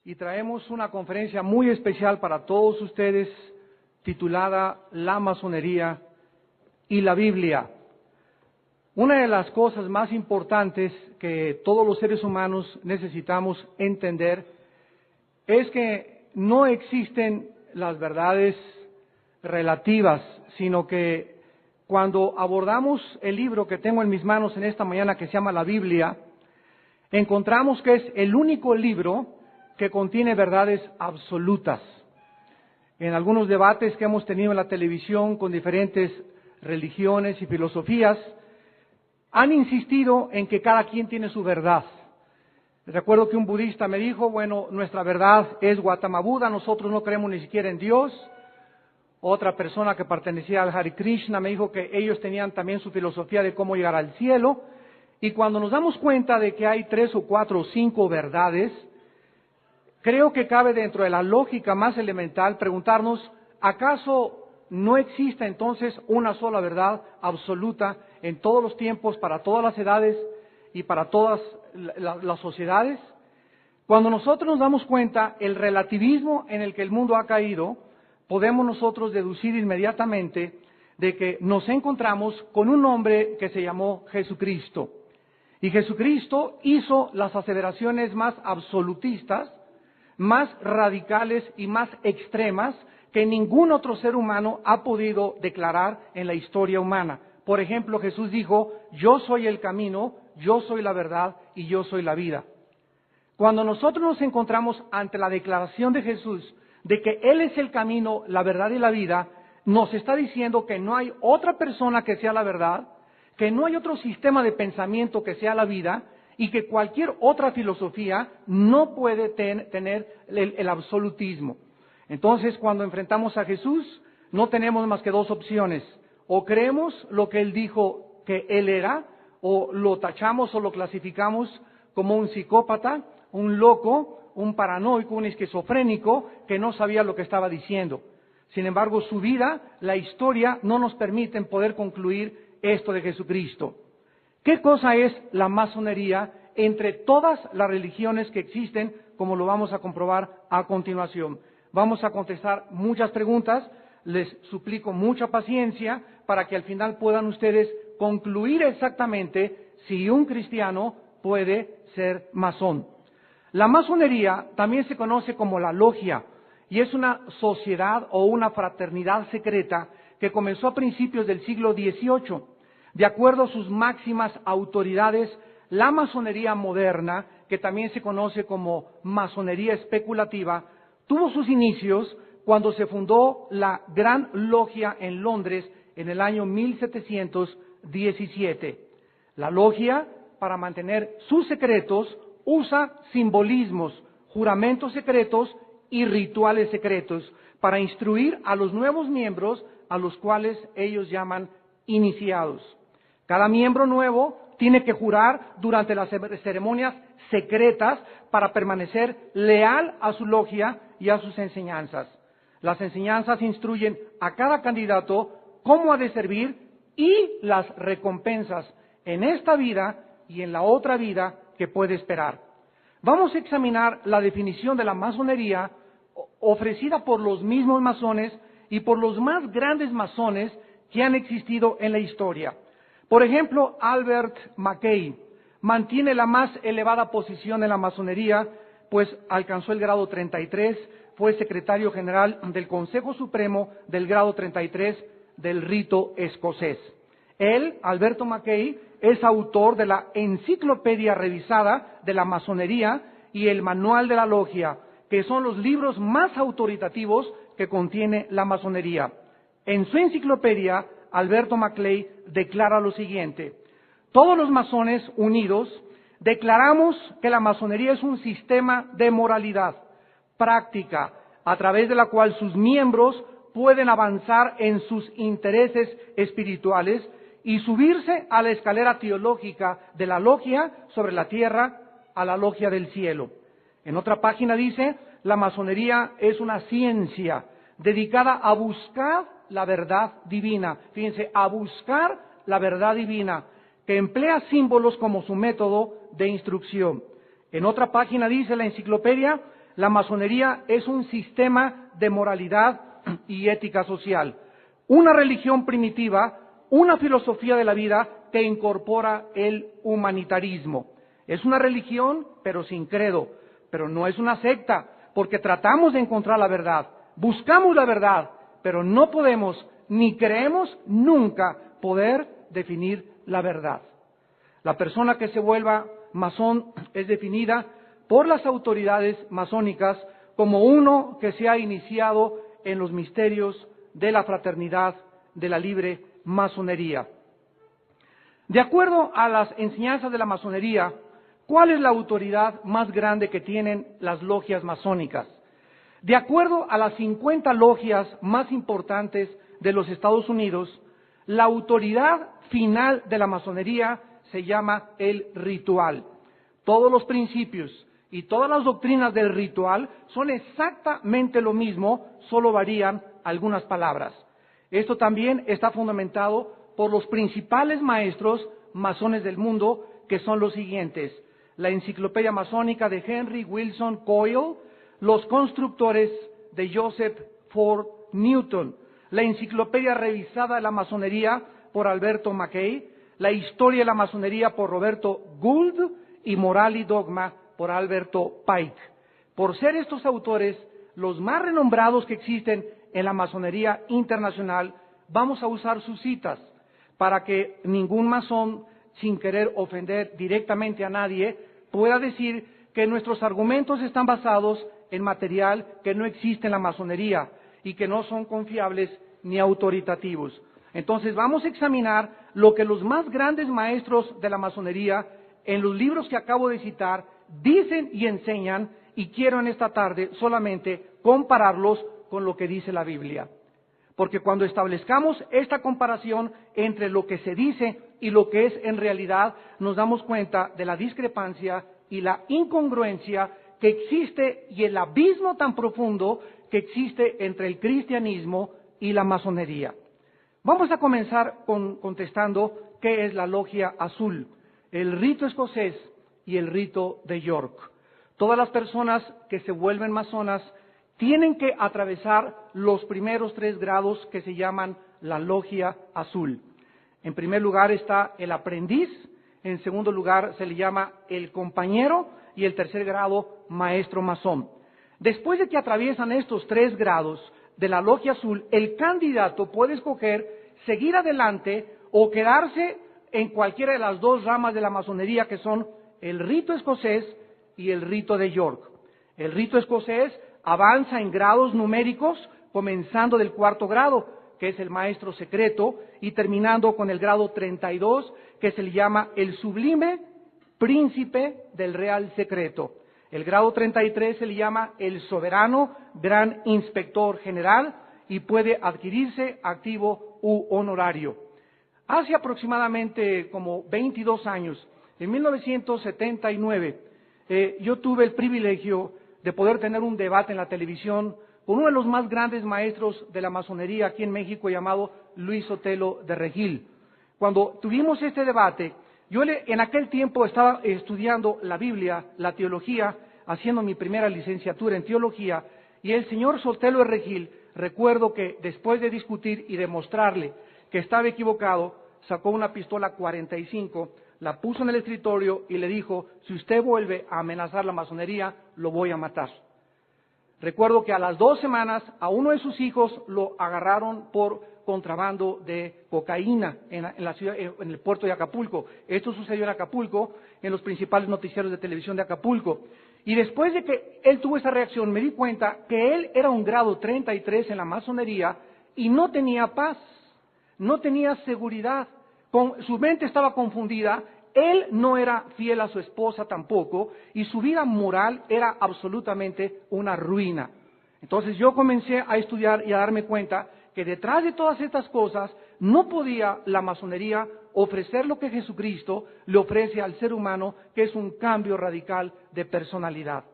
y traemos una conferencia muy especial para todos ustedes titulada La Masonería y la Biblia. Una de las cosas más importantes que todos los seres humanos necesitamos entender es que no existen las verdades relativas, sino que cuando abordamos el libro que tengo en mis manos en esta mañana, que se llama la Biblia, encontramos que es el único libro que contiene verdades absolutas. En algunos debates que hemos tenido en la televisión con diferentes religiones y filosofías, han insistido en que cada quien tiene su verdad. Recuerdo que un budista me dijo, bueno, nuestra verdad es Gautama Buda, nosotros no creemos ni siquiera en Dios. Otra persona que pertenecía al Hare Krishna me dijo que ellos tenían también su filosofía de cómo llegar al cielo. Y cuando nos damos cuenta de que hay 3 o 4 o 5 verdades, creo que cabe dentro de la lógica más elemental preguntarnos, ¿acaso no existe entonces una sola verdad absoluta en todos los tiempos, para todas las edades y para todas las sociedades? Cuando nosotros nos damos cuenta el relativismo en el que el mundo ha caído, podemos nosotros deducir inmediatamente de que nos encontramos con un hombre que se llamó Jesucristo. Y Jesucristo hizo las aseveraciones más absolutistas, más radicales y más extremas que ningún otro ser humano ha podido declarar en la historia humana. Por ejemplo, Jesús dijo, yo soy el camino, yo soy la verdad y yo soy la vida. Cuando nosotros nos encontramos ante la declaración de Jesús de que Él es el camino, la verdad y la vida, nos está diciendo que no hay otra persona que sea la verdad, que no hay otro sistema de pensamiento que sea la vida, y que cualquier otra filosofía no puede tener el absolutismo. Entonces, cuando enfrentamos a Jesús, no tenemos más que 2 opciones. O creemos lo que Él dijo que Él era, o lo tachamos o lo clasificamos como un psicópata, un loco, un paranoico, un esquizofrénico que no sabía lo que estaba diciendo. Sin embargo, su vida, la historia, no nos permiten poder concluir esto de Jesucristo. ¿Qué cosa es la masonería entre todas las religiones que existen, como lo vamos a comprobar a continuación? Vamos a contestar muchas preguntas, les suplico mucha paciencia para que al final puedan ustedes concluir exactamente si un cristiano puede ser masón. La masonería también se conoce como la logia y es una sociedad o una fraternidad secreta que comenzó a principios del siglo XVIII. De acuerdo a sus máximas autoridades, la masonería moderna, que también se conoce como masonería especulativa, tuvo sus inicios cuando se fundó la Gran Logia en Londres en el año 1717. La logia, para mantener sus secretos, usa simbolismos, juramentos secretos y rituales secretos para instruir a los nuevos miembros, a los cuales ellos llaman iniciados. Cada miembro nuevo tiene que jurar durante las ceremonias secretas para permanecer leal a su logia y a sus enseñanzas. Las enseñanzas instruyen a cada candidato cómo ha de servir y las recompensas en esta vida y en la otra vida que puede esperar. Vamos a examinar la definición de la masonería ofrecida por los mismos masones y por los más grandes masones que han existido en la historia. Por ejemplo, Albert Mackay mantiene la más elevada posición en la masonería, pues alcanzó el grado 33, fue secretario general del Consejo Supremo del grado 33 del rito escocés. Él, Alberto Mackay, es autor de la Enciclopedia Revisada de la Masonería y el Manual de la Logia, que son los libros más autoritativos que contiene la masonería. En su enciclopedia, Alberto Mackay declara lo siguiente: todos los masones unidos declaramos que la masonería es un sistema de moralidad, práctica, a través de la cual sus miembros pueden avanzar en sus intereses espirituales y subirse a la escalera teológica de la logia sobre la tierra a la logia del cielo. En otra página dice, la masonería es una ciencia dedicada a buscar la verdad divina. Fíjense, a buscar la verdad divina, que emplea símbolos como su método de instrucción. En otra página dice la enciclopedia, La masonería es un sistema de moralidad y ética social, una religión primitiva, una filosofía de la vida que incorpora el humanitarismo. Es una religión, pero sin credo, pero no es una secta, porque tratamos de encontrar la verdad, buscamos la verdad, pero no podemos, ni creemos nunca poder definir la verdad. La persona que se vuelva masón es definida por las autoridades masónicas como uno que se ha iniciado en los misterios de la fraternidad, de la libre masonería. De acuerdo a las enseñanzas de la masonería, ¿cuál es la autoridad más grande que tienen las logias masónicas? De acuerdo a las 50 logias más importantes de los Estados Unidos, la autoridad final de la masonería se llama el ritual. Todos los principios y todas las doctrinas del ritual son exactamente lo mismo, solo varían algunas palabras. Esto también está fundamentado por los principales maestros masones del mundo, que son los siguientes: la Enciclopedia Masónica de Henry Wilson Coyle, los constructores de Joseph Ford Newton, la Enciclopedia Revisada de la Masonería por Alberto Mackay, la Historia de la Masonería por Roberto Gould y Moral y Dogma por Alberto Pike. Por ser estos autores los más renombrados que existen en la masonería internacional, vamos a usar sus citas para que ningún masón, sin querer ofender directamente a nadie, pueda decir que nuestros argumentos están basados en material que no existe en la masonería y que no son confiables ni autoritativos. Entonces vamos a examinar lo que los más grandes maestros de la masonería, en los libros que acabo de citar, dicen y enseñan, y quiero en esta tarde solamente compararlos con lo que dice la Biblia. Porque cuando establezcamos esta comparación entre lo que se dice y lo que es en realidad, nos damos cuenta de la discrepancia y la incongruencia que existe y el abismo tan profundo que existe entre el cristianismo y la masonería. Vamos a comenzar contestando qué es la logia azul, el rito escocés y el rito de York. Todas las personas que se vuelven masonas tienen que atravesar los primeros 3 grados que se llaman la logia azul. En primer lugar está el aprendiz, en segundo lugar se le llama el compañero y el tercer grado maestro masón. Después de que atraviesan estos 3 grados de la logia azul, el candidato puede escoger seguir adelante o quedarse en cualquiera de las 2 ramas de la masonería, que son el rito escocés y el rito de York. El rito escocés avanza en grados numéricos, comenzando del 4º grado, que es el maestro secreto, y terminando con el grado 32, que se le llama el sublime príncipe del real secreto. El grado 33 se le llama el soberano gran inspector general y puede adquirirse activo u honorario. Hace aproximadamente como 22 años, en 1979, yo tuve el privilegio de poder tener un debate en la televisión con uno de los más grandes maestros de la masonería aquí en México, llamado Luis Sotelo de Regil. Cuando tuvimos este debate, yo en aquel tiempo estaba estudiando la Biblia, la teología, haciendo mi primera licenciatura en teología, y el señor Sotelo de Regil, recuerdo que después de discutir y demostrarle que estaba equivocado, sacó una pistola 45, la puso en el escritorio y le dijo: si usted vuelve a amenazar la masonería, lo voy a matar. Recuerdo que a las 2 semanas a uno de sus hijos lo agarraron por contrabando de cocaína en la ciudad, en el puerto de Acapulco. Esto sucedió en Acapulco, en los principales noticieros de televisión de Acapulco. Y después de que él tuvo esa reacción, me di cuenta que él era un grado 33 en la masonería y no tenía paz, no tenía seguridad. Su mente estaba confundida, él no era fiel a su esposa tampoco, y su vida moral era absolutamente una ruina. Entonces yo comencé a estudiar y a darme cuenta que detrás de todas estas cosas no podía la masonería ofrecer lo que Jesucristo le ofrece al ser humano, que es un cambio radical de personalidad.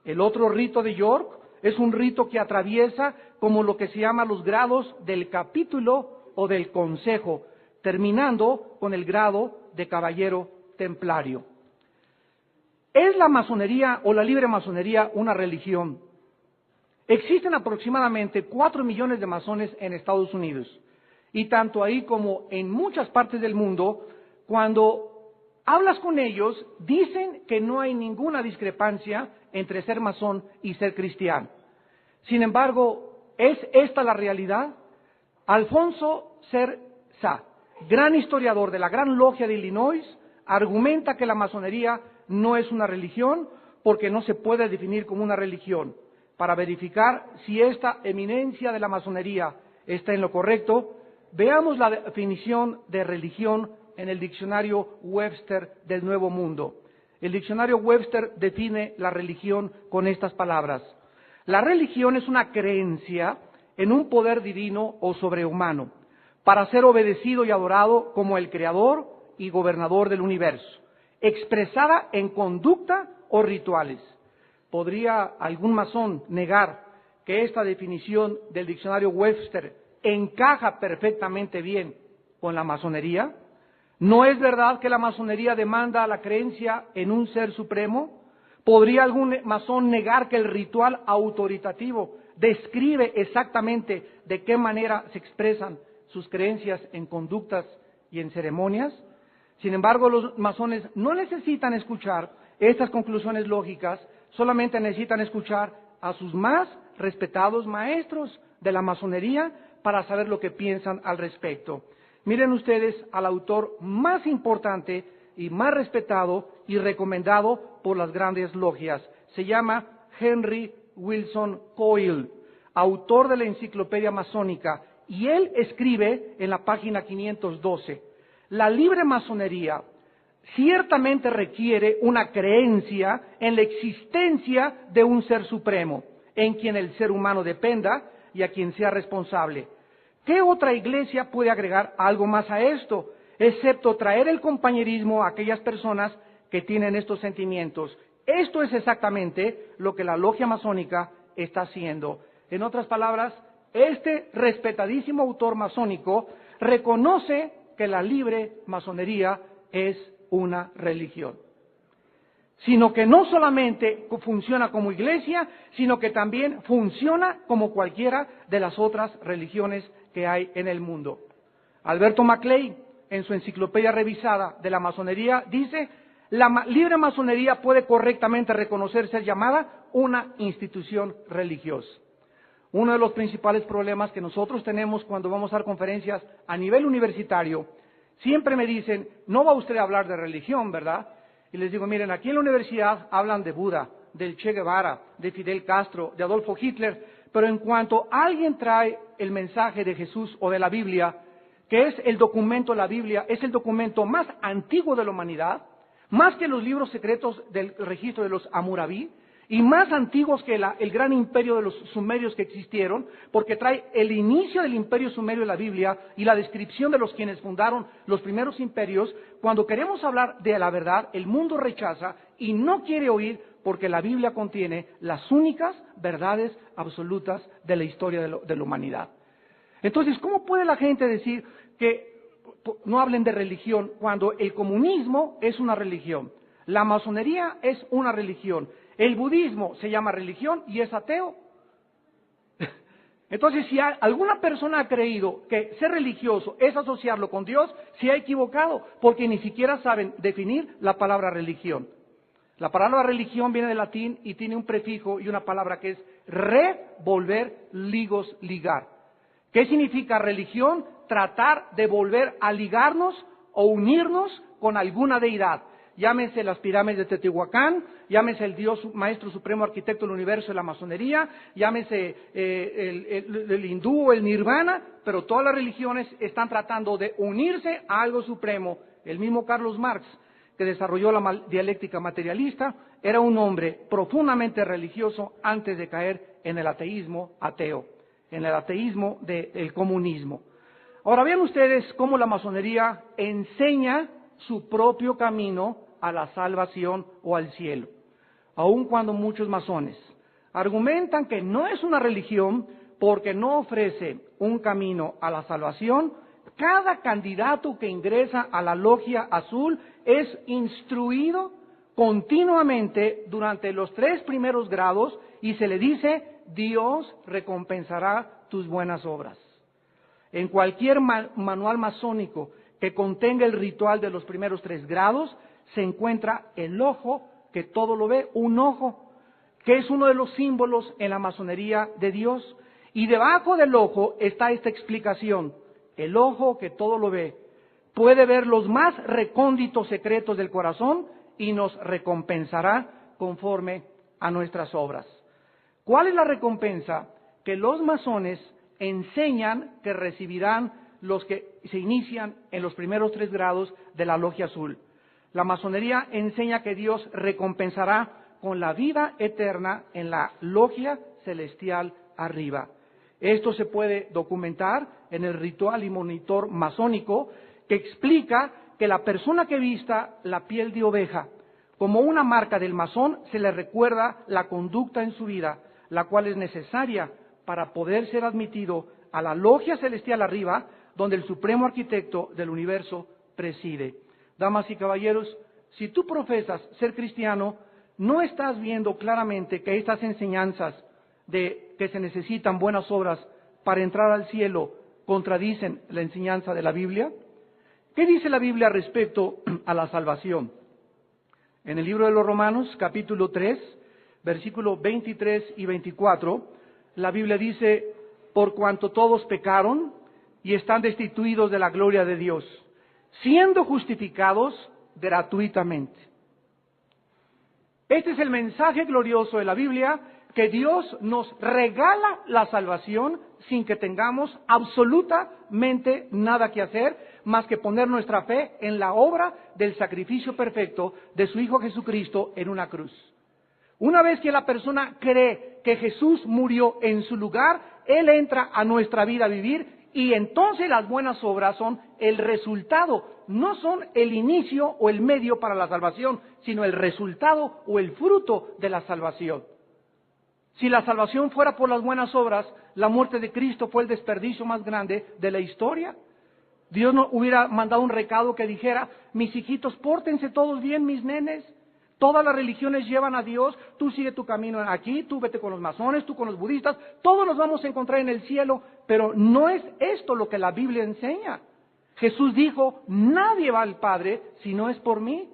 El otro rito de York es un rito que atraviesa como lo que se llama los grados del capítulo o del consejo, terminando con el grado de caballero templario. ¿Es la masonería o la libre masonería una religión? Existen aproximadamente 4 millones de masones en Estados Unidos. Y tanto ahí como en muchas partes del mundo, cuando hablas con ellos, dicen que no hay ninguna discrepancia entre ser masón y ser cristiano. Sin embargo, ¿es esta la realidad? Alfonso Cerza, gran historiador de la Gran Logia de Illinois, argumenta que la masonería no es una religión porque no se puede definir como una religión. Para verificar si esta eminencia de la masonería está en lo correcto, veamos la definición de religión en el diccionario Webster del Nuevo Mundo. El diccionario Webster define la religión con estas palabras: la religión es una creencia en un poder divino o sobrehumano, para ser obedecido y adorado como el creador y gobernador del universo, expresada en conducta o rituales. ¿Podría algún masón negar que esta definición del diccionario Webster encaja perfectamente bien con la masonería? ¿No es verdad que la masonería demanda la creencia en un ser supremo? ¿Podría algún masón negar que el ritual autoritativo describe exactamente de qué manera se expresan sus creencias en conductas y en ceremonias? Sin embargo, los masones no necesitan escuchar estas conclusiones lógicas, solamente necesitan escuchar a sus más respetados maestros de la masonería para saber lo que piensan al respecto. Miren ustedes al autor más importante y más respetado y recomendado por las grandes logias. Se llama Henry Wilson Coyle, autor de la Enciclopedia Masónica, y él escribe en la página 512, la libre masonería ciertamente requiere una creencia en la existencia de un ser supremo, en quien el ser humano dependa y a quien sea responsable. ¿Qué otra iglesia puede agregar algo más a esto, excepto traer el compañerismo a aquellas personas que tienen estos sentimientos? Esto es exactamente lo que la logia masónica está haciendo. En otras palabras, este respetadísimo autor masónico reconoce que la libre masonería es una religión, sino que no solamente funciona como iglesia, sino que también funciona como cualquiera de las otras religiones que hay en el mundo. Alberto McClay, en su enciclopedia revisada de la masonería, dice: la libre masonería puede correctamente reconocer ser llamada una institución religiosa. Uno de los principales problemas que nosotros tenemos cuando vamos a dar conferencias a nivel universitario, siempre me dicen: no va usted a hablar de religión, ¿verdad? Y les digo: miren, aquí en la universidad hablan de Buda, del Che Guevara, de Fidel Castro, de Adolfo Hitler, pero en cuanto alguien trae el mensaje de Jesús o de la Biblia, que es el documento de la Biblia, es el documento más antiguo de la humanidad, más que los libros secretos del registro de los Hammurabi, y más antiguos que el gran imperio de los sumerios que existieron, porque trae el inicio del imperio sumerio de la Biblia y la descripción de los quienes fundaron los primeros imperios. Cuando queremos hablar de la verdad, el mundo rechaza y no quiere oír, porque la Biblia contiene las únicas verdades absolutas de la historia de la humanidad. Entonces, ¿cómo puede la gente decir que no hablen de religión cuando el comunismo es una religión, la masonería es una religión, el budismo se llama religión y es ateo? Entonces, si alguna persona ha creído que ser religioso es asociarlo con Dios, se ha equivocado, porque ni siquiera saben definir la palabra religión. La palabra religión viene del latín y tiene un prefijo y una palabra que es revolver, ligos, ligar. ¿Qué significa religión? Tratar de volver a ligarnos o unirnos con alguna deidad. Llámense las pirámides de Teotihuacán, llámense el Dios Maestro Supremo Arquitecto del Universo de la masonería, llámense el hindú o el nirvana, pero todas las religiones están tratando de unirse a algo supremo. El mismo Carlos Marx, que desarrolló la dialéctica materialista, era un hombre profundamente religioso antes de caer en el ateísmo ateo, en el ateísmo del comunismo. Ahora vean ustedes cómo la masonería enseña su propio camino a la salvación o al cielo, aun cuando muchos masones argumentan que no es una religión porque no ofrece un camino a la salvación. Cada candidato que ingresa a la logia azul es instruido continuamente durante los 3 primeros grados y se le dice, Dios recompensará tus buenas obras. En cualquier manual masónico que contenga el ritual de los primeros 3 grados, se encuentra el ojo que todo lo ve, un ojo, que es uno de los símbolos en la masonería de Dios. Y debajo del ojo está esta explicación: el ojo que todo lo ve puede ver los más recónditos secretos del corazón y nos recompensará conforme a nuestras obras. ¿Cuál es la recompensa que los masones enseñan que recibirán los que se inician en los primeros 3 grados de la logia azul? La masonería enseña que Dios recompensará con la vida eterna en la logia celestial arriba. Esto se puede documentar en el ritual y monitor masónico, que explica que la persona que vista la piel de oveja como una marca del masón, se le recuerda la conducta en su vida, la cual es necesaria para poder ser admitido a la logia celestial arriba, donde el supremo arquitecto del universo preside. Damas y caballeros, si tú profesas ser cristiano, no estás viendo claramente que estas enseñanzas de que se necesitan buenas obras para entrar al cielo contradicen la enseñanza de la Biblia. ¿Qué dice la Biblia respecto a la salvación? En el libro de los Romanos, capítulo 3, versículos 23 y 24, la Biblia dice, por cuanto todos pecaron y están destituidos de la gloria de Dios, siendo justificados gratuitamente. Este es el mensaje glorioso de la Biblia, que Dios nos regala la salvación sin que tengamos absolutamente nada que hacer, más que poner nuestra fe en la obra del sacrificio perfecto de su Hijo Jesucristo en una cruz. Una vez que la persona cree que Jesús murió en su lugar, Él entra a nuestra vida a vivir, y entonces las buenas obras son el resultado, no son el inicio o el medio para la salvación, sino el resultado o el fruto de la salvación. Si la salvación fuera por las buenas obras, la muerte de Cristo fue el desperdicio más grande de la historia. Dios no hubiera mandado un recado que dijera, mis hijitos, pórtense todos bien, mis nenes. Todas las religiones llevan a Dios, tú sigue tu camino aquí, tú vete con los masones, tú con los budistas, todos nos vamos a encontrar en el cielo, pero no es esto lo que la Biblia enseña. Jesús dijo, nadie va al Padre si no es por mí.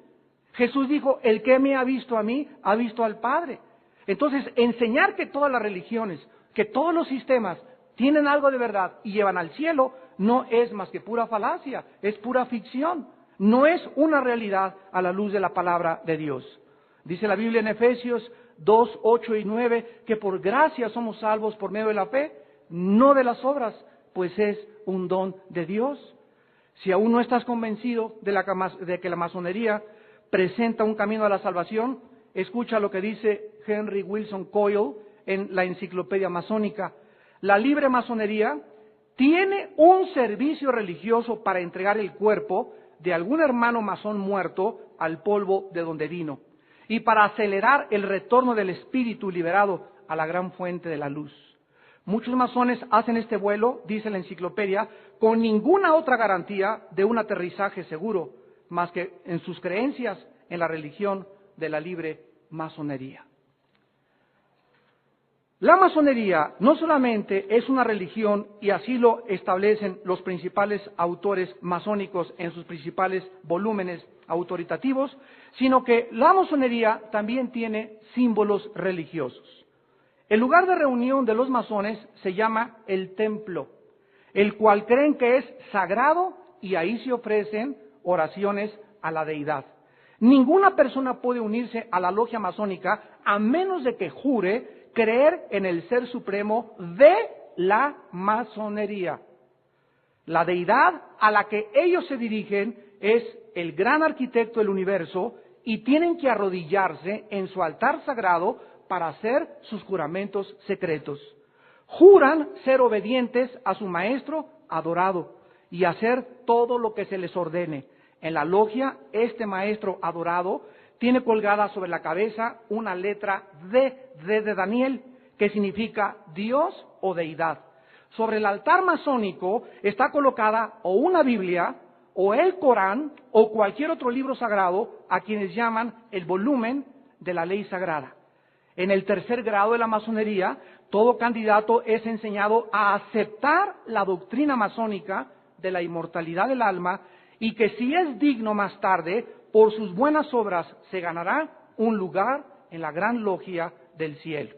Jesús dijo, el que me ha visto a mí, ha visto al Padre. Entonces, enseñar que todas las religiones, que todos los sistemas tienen algo de verdad y llevan al cielo, no es más que pura falacia, es pura ficción. No es una realidad a la luz de la palabra de Dios. Dice la Biblia en Efesios 2, 8 y 9, que por gracia somos salvos por medio de la fe, no de las obras, pues es un don de Dios. Si aún no estás convencido de que la masonería presenta un camino a la salvación, escucha lo que dice Henry Wilson Coyle en la Enciclopedia Masónica. La libre masonería tiene un servicio religioso para entregar el cuerpo de algún hermano masón muerto al polvo de donde vino, y para acelerar el retorno del espíritu liberado a la gran fuente de la luz. Muchos masones hacen este vuelo, dice la enciclopedia, con ninguna otra garantía de un aterrizaje seguro, más que en sus creencias en la religión de la libre masonería. La masonería no solamente es una religión, y así lo establecen los principales autores masónicos en sus principales volúmenes autoritativos, sino que la masonería también tiene símbolos religiosos. El lugar de reunión de los masones se llama el templo, el cual creen que es sagrado, y ahí se ofrecen oraciones a la deidad. Ninguna persona puede unirse a la logia masónica a menos de que jure creer en el ser supremo de la masonería. La deidad a la que ellos se dirigen es el gran arquitecto del universo, y tienen que arrodillarse en su altar sagrado para hacer sus juramentos secretos. Juran ser obedientes a su maestro adorado y hacer todo lo que se les ordene. En la logia, este maestro adorado tiene colgada sobre la cabeza una letra D de Daniel, que significa Dios o deidad. Sobre el altar masónico está colocada o una Biblia o el Corán o cualquier otro libro sagrado, a quienes llaman el volumen de la ley sagrada. En el tercer grado de la masonería, todo candidato es enseñado a aceptar la doctrina masónica de la inmortalidad del alma y que si es digno más tarde, por sus buenas obras se ganará un lugar en la gran logia del cielo.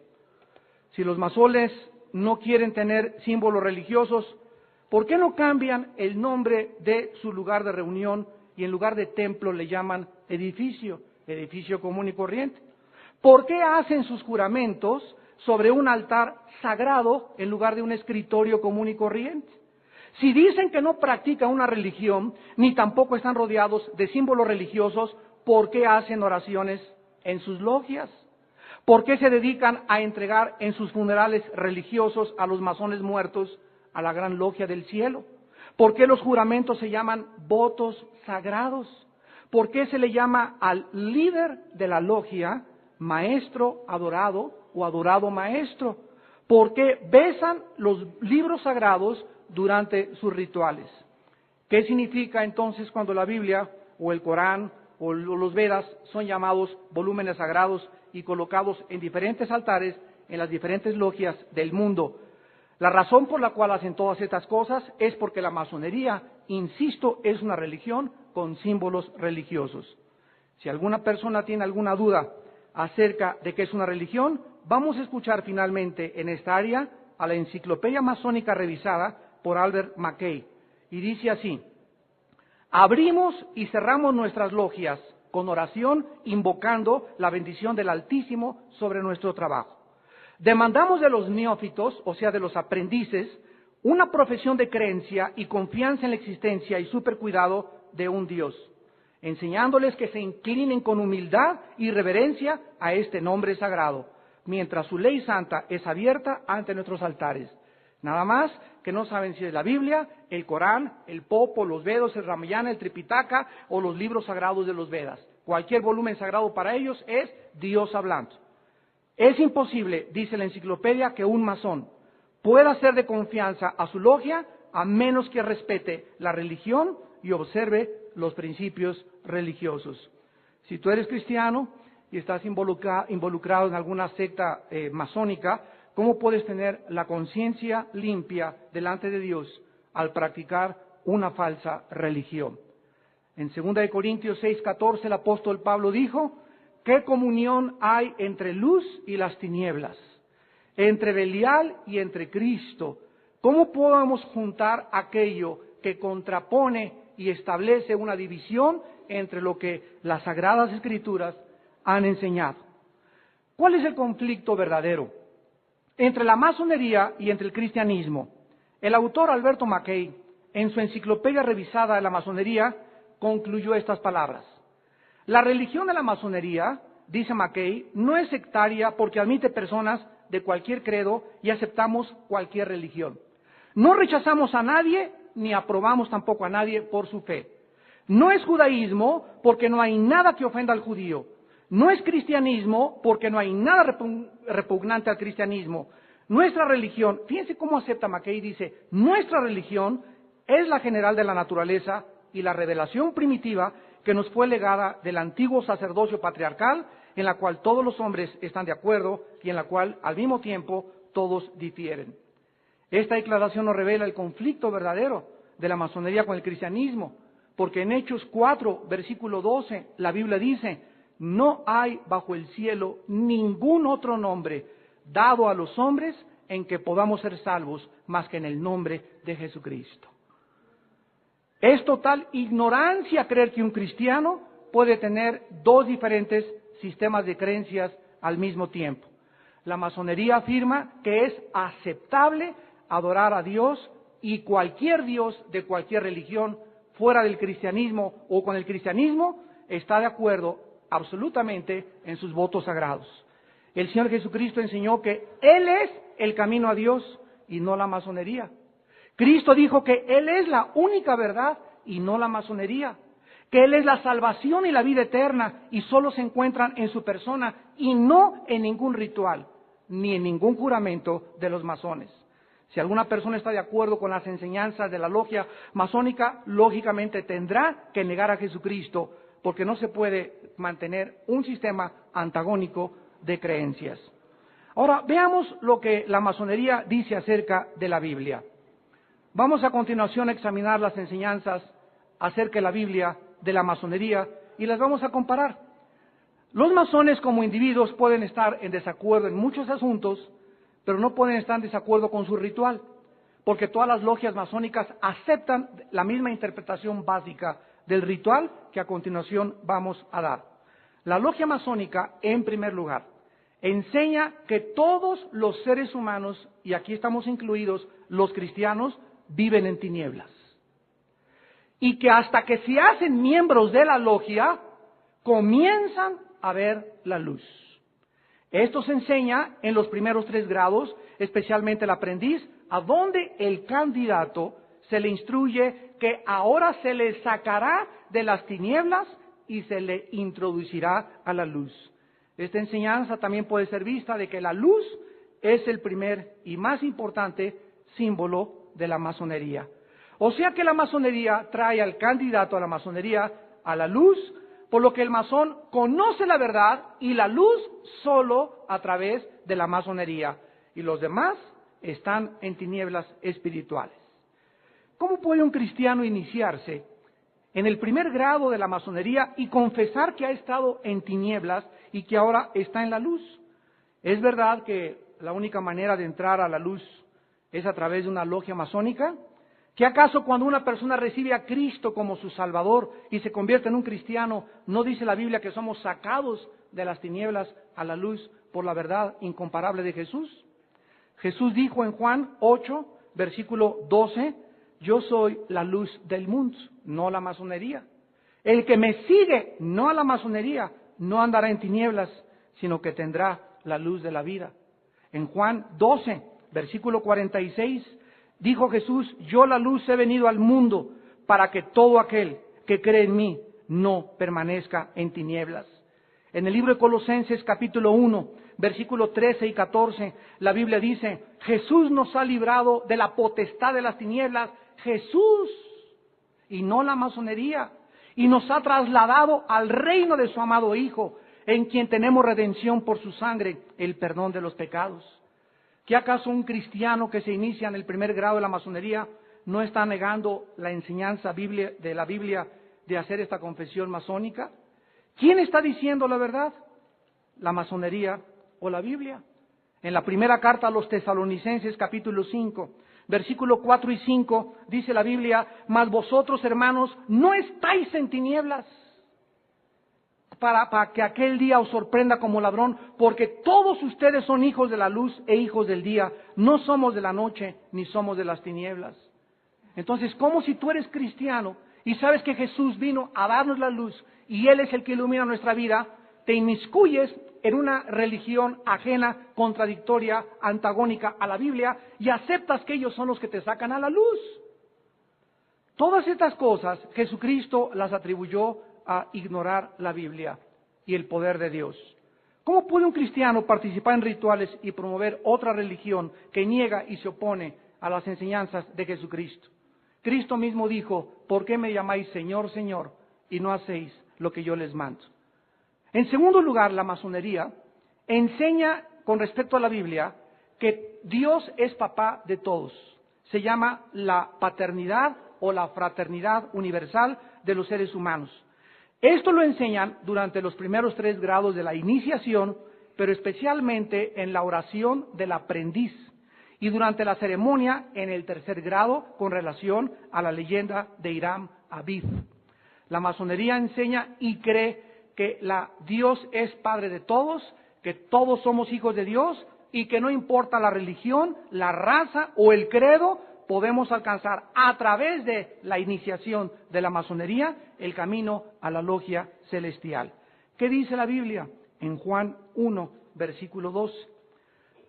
Si los masones no quieren tener símbolos religiosos, ¿por qué no cambian el nombre de su lugar de reunión y en lugar de templo le llaman edificio común y corriente? ¿Por qué hacen sus juramentos sobre un altar sagrado en lugar de un escritorio común y corriente? Si dicen que no practican una religión, ni tampoco están rodeados de símbolos religiosos, ¿por qué hacen oraciones en sus logias? ¿Por qué se dedican a entregar en sus funerales religiosos a los masones muertos a la gran logia del cielo? ¿Por qué los juramentos se llaman votos sagrados? ¿Por qué se le llama al líder de la logia maestro adorado o adorado maestro? ¿Por qué besan los libros sagrados durante sus rituales? ¿Qué significa entonces cuando la Biblia o el Corán o los Vedas son llamados volúmenes sagrados y colocados en diferentes altares en las diferentes logias del mundo? La razón por la cual hacen todas estas cosas es porque la masonería, insisto, es una religión con símbolos religiosos. Si alguna persona tiene alguna duda acerca de qué es una religión, vamos a escuchar finalmente en esta área a la enciclopedia masónica revisada por Albert Mackay, y dice así: abrimos y cerramos nuestras logias con oración, invocando la bendición del Altísimo sobre nuestro trabajo. Demandamos de los neófitos, o sea, de los aprendices, una profesión de creencia y confianza en la existencia y supercuidado de un Dios, enseñándoles que se inclinen con humildad y reverencia a este nombre sagrado, mientras su ley santa es abierta ante nuestros altares. Nada más que no saben si es la Biblia, el Corán, el Popo, los Vedos, el Ramayana, el Tripitaka o los libros sagrados de los Vedas. Cualquier volumen sagrado para ellos es Dios hablando. Es imposible, dice la enciclopedia, que un masón pueda ser de confianza a su logia a menos que respete la religión y observe los principios religiosos. Si tú eres cristiano y estás involucrado en alguna secta masónica, ¿cómo puedes tener la conciencia limpia delante de Dios al practicar una falsa religión? En 2 Corintios 6:14 el apóstol Pablo dijo: ¿qué comunión hay entre luz y las tinieblas? Entre Belial y entre Cristo. ¿Cómo podemos juntar aquello que contrapone y establece una división entre lo que las Sagradas Escrituras han enseñado? ¿Cuál es el conflicto verdadero entre la masonería y entre el cristianismo? El autor Alberto Mackay, en su enciclopedia revisada de la masonería, concluyó estas palabras: la religión de la masonería, dice Mackay, no es sectaria porque admite personas de cualquier credo y aceptamos cualquier religión. No rechazamos a nadie ni aprobamos tampoco a nadie por su fe. No es judaísmo porque no hay nada que ofenda al judío. No es cristianismo porque no hay nada repugnante al cristianismo. Nuestra religión, fíjense cómo acepta Mackay, dice: nuestra religión es la general de la naturaleza y la revelación primitiva que nos fue legada del antiguo sacerdocio patriarcal, en la cual todos los hombres están de acuerdo y en la cual al mismo tiempo todos difieren. Esta declaración nos revela el conflicto verdadero de la masonería con el cristianismo, porque en Hechos 4, versículo 12, la Biblia dice: no hay bajo el cielo ningún otro nombre dado a los hombres en que podamos ser salvos más que en el nombre de Jesucristo. Es total ignorancia creer que un cristiano puede tener dos diferentes sistemas de creencias al mismo tiempo. La masonería afirma que es aceptable adorar a Dios y cualquier Dios de cualquier religión fuera del cristianismo o con el cristianismo está de acuerdo absolutamente en sus votos sagrados. El Señor Jesucristo enseñó que Él es el camino a Dios y no la masonería. Cristo dijo que Él es la única verdad y no la masonería, que Él es la salvación y la vida eterna y solo se encuentran en su persona y no en ningún ritual, ni en ningún juramento de los masones. Si alguna persona está de acuerdo con las enseñanzas de la logia masónica, lógicamente tendrá que negar a Jesucristo, porque no se puede mantener un sistema antagónico de creencias. Ahora, veamos lo que la masonería dice acerca de la Biblia. Vamos a continuación a examinar las enseñanzas acerca de la Biblia, de la masonería, y las vamos a comparar. Los masones como individuos pueden estar en desacuerdo en muchos asuntos, pero no pueden estar en desacuerdo con su ritual, porque todas las logias masónicas aceptan la misma interpretación básica del ritual que a continuación vamos a dar. La logia masónica, en primer lugar, enseña que todos los seres humanos, y aquí estamos incluidos los cristianos, viven en tinieblas. Y que hasta que se hacen miembros de la logia, comienzan a ver la luz. Esto se enseña en los primeros 3 grados, especialmente el aprendiz, a donde el candidato se le instruye que ahora se le sacará de las tinieblas y se le introducirá a la luz. Esta enseñanza también puede ser vista de que la luz es el primer y más importante símbolo de la masonería. O sea que la masonería trae al candidato a la masonería a la luz, por lo que el masón conoce la verdad y la luz solo a través de la masonería, y los demás están en tinieblas espirituales. ¿Cómo puede un cristiano iniciarse en el primer grado de la masonería y confesar que ha estado en tinieblas y que ahora está en la luz? ¿Es verdad que la única manera de entrar a la luz es a través de una logia masónica? ¿Que acaso cuando una persona recibe a Cristo como su Salvador y se convierte en un cristiano, no dice la Biblia que somos sacados de las tinieblas a la luz por la verdad incomparable de Jesús? Jesús dijo en Juan 8, versículo 12, yo soy la luz del mundo, no la masonería. El que me sigue, no a la masonería, no andará en tinieblas, sino que tendrá la luz de la vida. En Juan 12, versículo 46, dijo Jesús, yo la luz he venido al mundo para que todo aquel que cree en mí no permanezca en tinieblas. En el libro de Colosenses capítulo 1, versículo 13 y 14, la Biblia dice, Jesús nos ha librado de la potestad de las tinieblas, Jesús, y no la masonería, y nos ha trasladado al reino de su amado Hijo, en quien tenemos redención por su sangre, el perdón de los pecados. ¿Qué acaso un cristiano que se inicia en el primer grado de la masonería no está negando la enseñanza de la Biblia de hacer esta confesión masónica? ¿Quién está diciendo la verdad? ¿La masonería o la Biblia? En la primera carta a los Tesalonicenses, capítulo 5, versículo 4 y 5, dice la Biblia, mas vosotros, hermanos, no estáis en tinieblas, para que aquel día os sorprenda como ladrón, porque todos ustedes son hijos de la luz e hijos del día, no somos de la noche ni somos de las tinieblas. Entonces, ¿cómo si tú eres cristiano y sabes que Jesús vino a darnos la luz y Él es el que ilumina nuestra vida, te inmiscuyes en una religión ajena, contradictoria, antagónica a la Biblia y aceptas que ellos son los que te sacan a la luz? Todas estas cosas Jesucristo las atribuyó a ignorar la Biblia y el poder de Dios. ¿Cómo puede un cristiano participar en rituales y promover otra religión que niega y se opone a las enseñanzas de Jesucristo? Cristo mismo dijo, ¿por qué me llamáis Señor, Señor, y no hacéis lo que yo les mando? En segundo lugar, la masonería enseña con respecto a la Biblia que Dios es papá de todos. Se llama la paternidad o la fraternidad universal de los seres humanos. Esto lo enseñan durante los primeros 3 grados de la iniciación, pero especialmente en la oración del aprendiz y durante la ceremonia en el 3er grado con relación a la leyenda de Hiram Abid. La masonería enseña y cree que Dios es Padre de todos, que todos somos hijos de Dios y que no importa la religión, la raza o el credo, podemos alcanzar a través de la iniciación de la masonería el camino a la logia celestial. ¿Qué dice la Biblia? En Juan 1, versículo 2.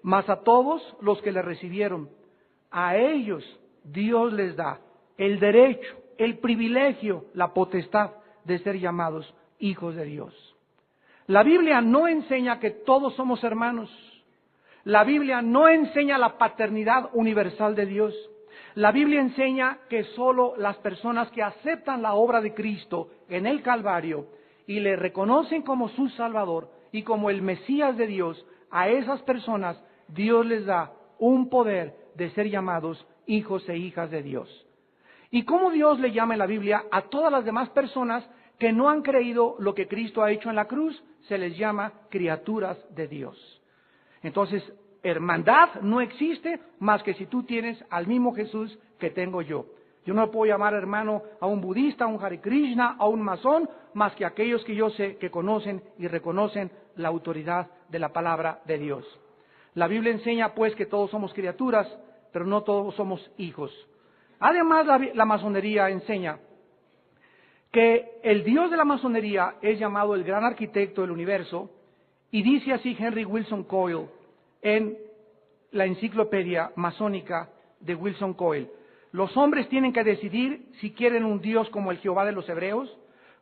Mas a todos los que le recibieron, a ellos Dios les da el derecho, el privilegio, la potestad de ser llamados hijos de Dios. La Biblia no enseña que todos somos hermanos. La Biblia no enseña la paternidad universal de Dios. La Biblia enseña que solo las personas que aceptan la obra de Cristo en el Calvario y le reconocen como su Salvador y como el Mesías de Dios, a esas personas Dios les da un poder de ser llamados hijos e hijas de Dios. ¿Y cómo Dios le llama en la Biblia a todas las demás personas que no han creído lo que Cristo ha hecho en la cruz? Se les llama criaturas de Dios. Entonces, hermandad no existe más que si tú tienes al mismo Jesús que tengo yo. Yo no puedo llamar hermano a un budista, a un Hare Krishna, a un masón, más que aquellos que yo sé que conocen y reconocen la autoridad de la palabra de Dios. La Biblia enseña pues que todos somos criaturas, pero no todos somos hijos. Además, la masonería enseña que el Dios de la masonería es llamado el gran arquitecto del universo, y dice así Henry Wilson Coyle en la enciclopedia masónica de Wilson Coyle: los hombres tienen que decidir si quieren un Dios como el Jehová de los hebreos,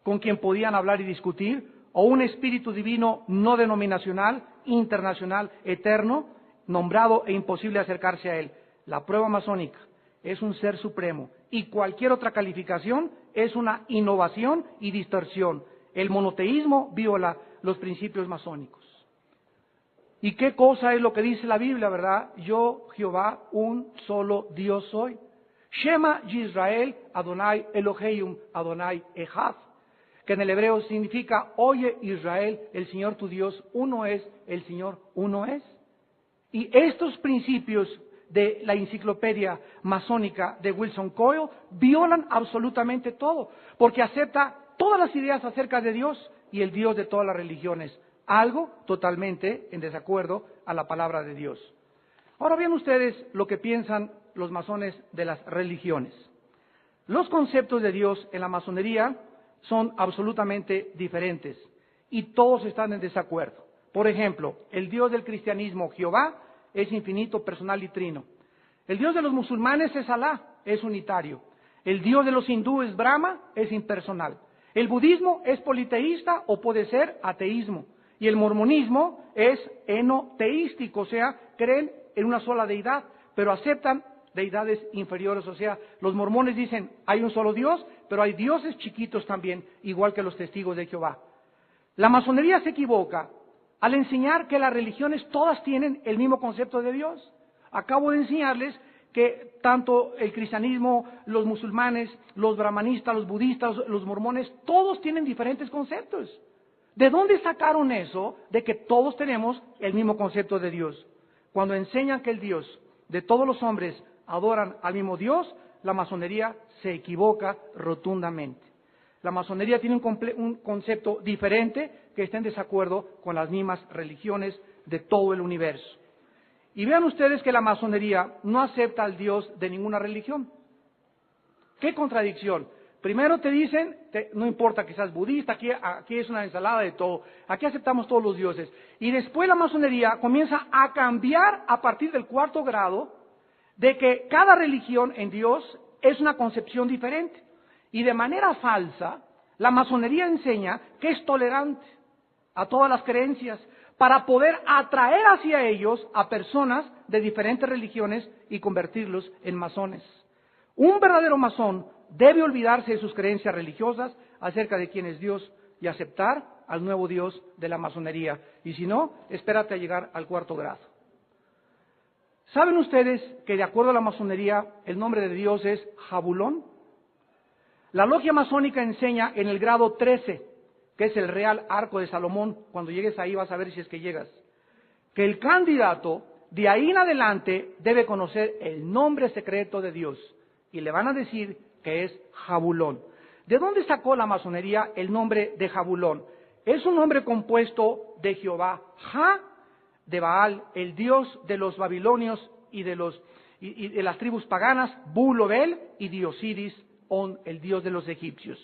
con quien podían hablar y discutir, o un espíritu divino no denominacional, internacional, eterno, nombrado e imposible acercarse a él. La prueba masónica es un ser supremo, y cualquier otra calificación es una innovación y distorsión. El monoteísmo viola los principios masónicos. ¿Y qué cosa es lo que dice la Biblia, verdad? Yo, Jehová, un solo Dios soy. Shema Yisrael, Adonai Elohim, Adonai Echad, que en el hebreo significa: oye Israel, el Señor tu Dios uno es, el Señor uno es. Y estos principios de la enciclopedia masónica de Wilson Coyle violan absolutamente todo, porque acepta todas las ideas acerca de Dios y el Dios de todas las religiones, algo totalmente en desacuerdo a la palabra de Dios. Ahora vean ustedes lo que piensan los masones de las religiones. Los conceptos de Dios en la masonería son absolutamente diferentes y todos están en desacuerdo. Por ejemplo, el Dios del cristianismo, Jehová, es infinito, personal y trino. El Dios de los musulmanes es Alá, es unitario. El Dios de los hindúes, Brahma, es impersonal. El budismo es politeísta o puede ser ateísmo. Y el mormonismo es enoteístico, o sea, creen en una sola deidad, pero aceptan deidades inferiores. O sea, los mormones dicen, hay un solo Dios, pero hay dioses chiquitos también, igual que los testigos de Jehová. La masonería se equivoca al enseñar que las religiones todas tienen el mismo concepto de Dios. Acabo de enseñarles que tanto el cristianismo, los musulmanes, los brahmanistas, los budistas, los mormones, todos tienen diferentes conceptos. ¿De dónde sacaron eso de que todos tenemos el mismo concepto de Dios? Cuando enseñan que el Dios de todos los hombres adoran al mismo Dios, la masonería se equivoca rotundamente. La masonería tiene un concepto diferente que está en desacuerdo con las mismas religiones de todo el universo. Y vean ustedes que la masonería no acepta al Dios de ninguna religión. ¡Qué contradicción! Primero te dicen, no importa que seas budista, aquí es una ensalada de todo, aquí aceptamos todos los dioses. Y después la masonería comienza a cambiar a partir del 4º grado de que cada religión en Dios es una concepción diferente. Y de manera falsa, la masonería enseña que es tolerante a todas las creencias para poder atraer hacia ellos a personas de diferentes religiones y convertirlos en masones. Un verdadero masón debe olvidarse de sus creencias religiosas acerca de quién es Dios y aceptar al nuevo Dios de la masonería. Y si no, espérate a llegar al 4º grado. ¿Saben ustedes que de acuerdo a la masonería el nombre de Dios es Jabulón? La logia masónica enseña en el grado 13, que es el Real Arco de Salomón. Cuando llegues ahí vas a ver si es que llegas. Que el candidato de ahí en adelante debe conocer el nombre secreto de Dios. Y le van a decir que es Jabulón. ¿De dónde sacó la masonería el nombre de Jabulón? Es un nombre compuesto de Jehová, Ja, de Baal, el dios de los babilonios y de las tribus paganas, Bu-Lobel, y de Osiris, On, el dios de los egipcios.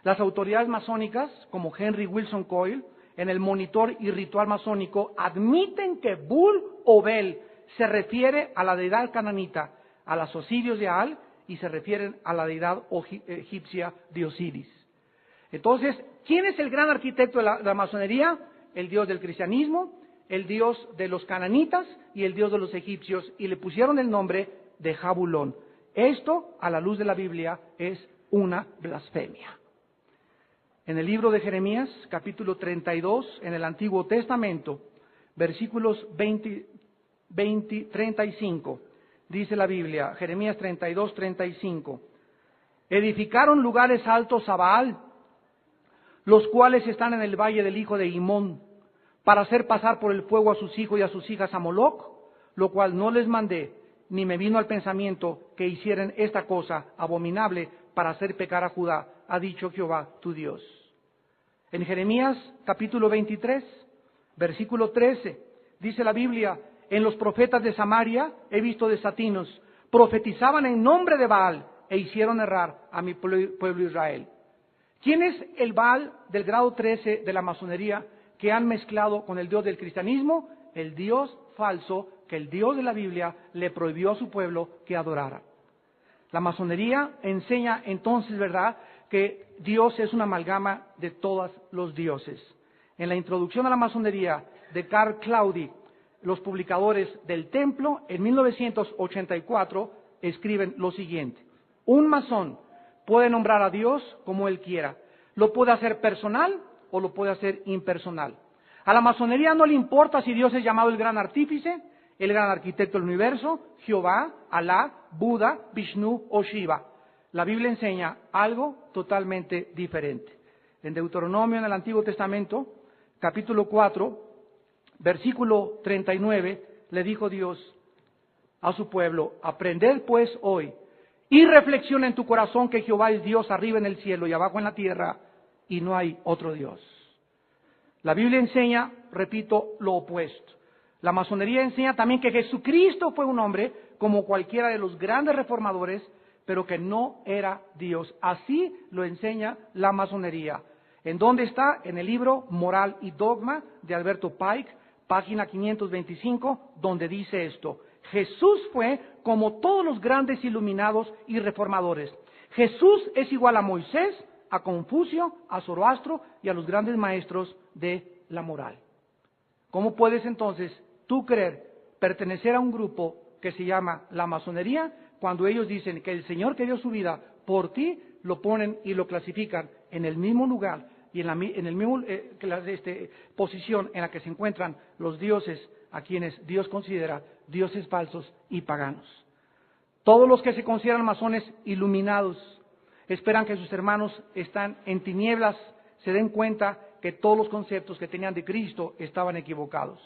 Las autoridades masónicas, como Henry Wilson Coyle, en el Monitor y Ritual Masónico, admiten que Bul o Bel se refiere a la deidad cananita, a las Osirios de Aal, y se refieren a la deidad egipcia de Osiris. Entonces, ¿quién es el gran arquitecto de la masonería? El Dios del cristianismo, el dios de los cananitas y el dios de los egipcios, y le pusieron el nombre de Jabulón. Esto, a la luz de la Biblia, es una blasfemia. En el libro de Jeremías, capítulo 32, en el Antiguo Testamento, versículos 35, dice la Biblia, Jeremías 32, 35. Edificaron lugares altos a Baal, los cuales están en el valle del hijo de Himón, para hacer pasar por el fuego a sus hijos y a sus hijas a Moloc, lo cual no les mandé, ni me vino al pensamiento que hicieran esta cosa abominable para hacer pecar a Judá, ha dicho Jehová tu Dios. En Jeremías capítulo 23, versículo 13, dice la Biblia, en los profetas de Samaria he visto desatinos, profetizaban en nombre de Baal e hicieron errar a mi pueblo Israel. ¿Quién es el Baal del grado 13 de la masonería que han mezclado con el Dios del cristianismo? El Dios falso que el Dios de la Biblia le prohibió a su pueblo que adorara. La masonería enseña entonces, ¿verdad?, que Dios es una amalgama de todos los dioses. En la introducción a la masonería de Karl Claudi, los publicadores del Templo, en 1984, escriben lo siguiente: un masón puede nombrar a Dios como él quiera. Lo puede hacer personal o lo puede hacer impersonal. A la masonería no le importa si Dios es llamado el gran artífice, el gran arquitecto del universo, Jehová, Alá, Buda, Vishnu o Shiva. La Biblia enseña algo totalmente diferente. En Deuteronomio, en el Antiguo Testamento, capítulo 4, versículo 39, le dijo Dios a su pueblo: aprended pues hoy y reflexiona en tu corazón que Jehová es Dios arriba en el cielo y abajo en la tierra, y no hay otro Dios. La Biblia enseña, repito, lo opuesto. La masonería enseña también que Jesucristo fue un hombre como cualquiera de los grandes reformadores, pero que no era Dios. Así lo enseña la masonería. ¿En dónde está? En el libro Moral y Dogma de Alberto Pike, página 525, donde dice esto: Jesús fue como todos los grandes iluminados y reformadores. Jesús es igual a Moisés, a Confucio, a Zoroastro y a los grandes maestros de la moral. ¿Cómo puedes entonces tú creer pertenecer a un grupo que se llama la masonería cuando ellos dicen que el Señor que dio su vida por ti, lo ponen y lo clasifican en el mismo lugar y en el mismo posición en la que se encuentran los dioses a quienes Dios considera dioses falsos y paganos? Todos los que se consideran masones iluminados esperan que sus hermanos están en tinieblas se den cuenta que todos los conceptos que tenían de Cristo estaban equivocados.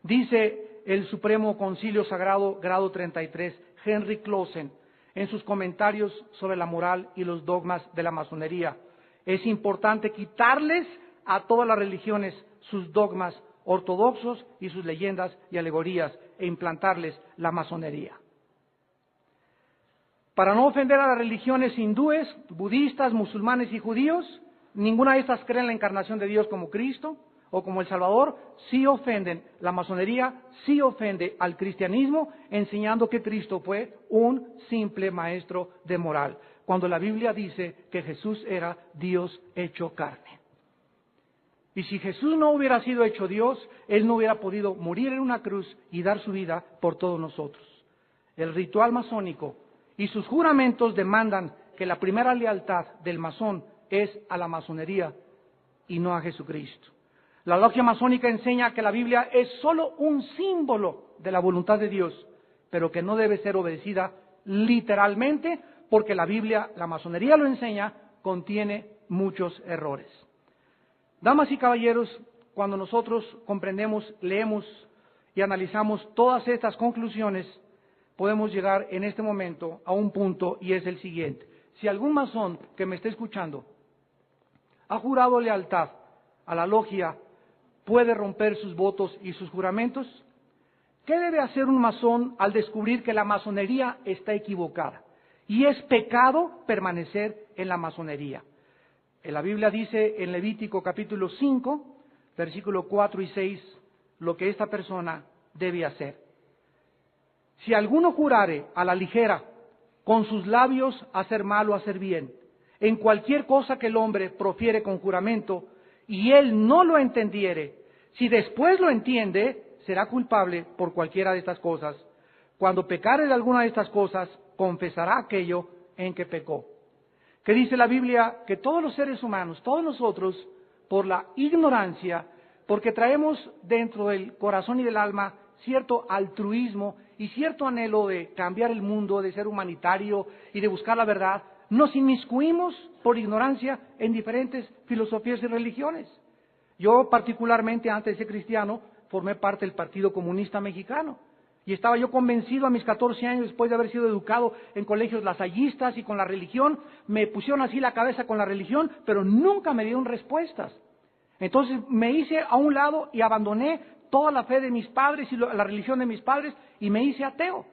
Dice el Supremo Concilio Sagrado, grado 33, Henry Clausen, en sus comentarios sobre la moral y los dogmas de la masonería: es importante quitarles a todas las religiones sus dogmas ortodoxos y sus leyendas y alegorías e implantarles la masonería. Para no ofender a las religiones hindúes, budistas, musulmanes y judíos, ninguna de estas cree en la encarnación de Dios como Cristo o como el Salvador. Sí ofenden, la masonería sí ofende al cristianismo, enseñando que Cristo fue un simple maestro de moral, cuando la Biblia dice que Jesús era Dios hecho carne. Y si Jesús no hubiera sido hecho Dios, Él no hubiera podido morir en una cruz y dar su vida por todos nosotros. El ritual masónico y sus juramentos demandan que la primera lealtad del masón es a la masonería y no a Jesucristo. La logia masónica enseña que la Biblia es solo un símbolo de la voluntad de Dios, pero que no debe ser obedecida literalmente, porque la Biblia, la masonería lo enseña, contiene muchos errores. Damas y caballeros, cuando nosotros comprendemos, leemos y analizamos todas estas conclusiones, podemos llegar en este momento a un punto, y es el siguiente: si algún masón que me esté escuchando ha jurado lealtad a la logia, ¿puede romper sus votos y sus juramentos? ¿Qué debe hacer un masón al descubrir que la masonería está equivocada y es pecado permanecer en la masonería? La Biblia dice en Levítico capítulo 5, versículo 4 y 6, lo que esta persona debe hacer. Si alguno jurare a la ligera, con sus labios hacer mal o hacer bien, en cualquier cosa que el hombre profiere con juramento, y él no lo entendiere, Si después lo entiende, será culpable por cualquiera de estas cosas. Cuando pecare de alguna de estas cosas, confesará aquello en que pecó. Que dice la Biblia que todos los seres humanos, todos nosotros, por la ignorancia, porque traemos dentro del corazón y del alma cierto altruismo y cierto anhelo de cambiar el mundo, de ser humanitario y de buscar la verdad, nos inmiscuimos por ignorancia en diferentes filosofías y religiones. Yo particularmente, antes de ser cristiano, formé parte del Partido Comunista Mexicano. Y estaba yo convencido a mis 14 años, después de haber sido educado en colegios lasallistas y con la religión, me pusieron así la cabeza con la religión, pero nunca me dieron respuestas. Entonces me hice a un lado y abandoné toda la fe de mis padres y la religión de mis padres y me hice ateo.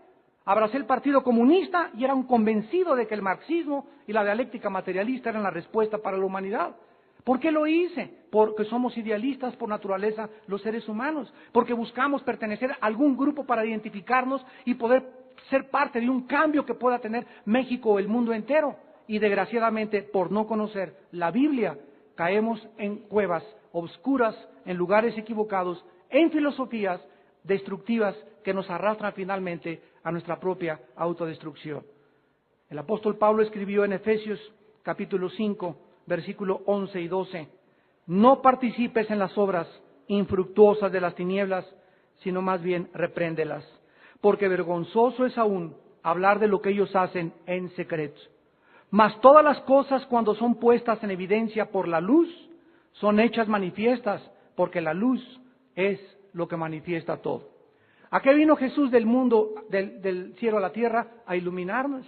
Abracé el Partido Comunista y era un convencido de que el marxismo y la dialéctica materialista eran la respuesta para la humanidad. ¿Por qué lo hice? Porque somos idealistas por naturaleza los seres humanos, porque buscamos pertenecer a algún grupo para identificarnos y poder ser parte de un cambio que pueda tener México o el mundo entero. Y desgraciadamente, por no conocer la Biblia, caemos en cuevas obscuras, en lugares equivocados, en filosofías destructivas que nos arrastran finalmente a nuestra propia autodestrucción. El apóstol Pablo escribió en Efesios capítulo 5, versículo 11 y 12, no participes en las obras infructuosas de las tinieblas, sino más bien repréndelas, porque vergonzoso es aún hablar de lo que ellos hacen en secreto. Mas todas las cosas, cuando son puestas en evidencia por la luz, son hechas manifiestas, porque la luz es lo que manifiesta todo. ¿A qué vino Jesús del mundo, del cielo a la tierra? A iluminarnos,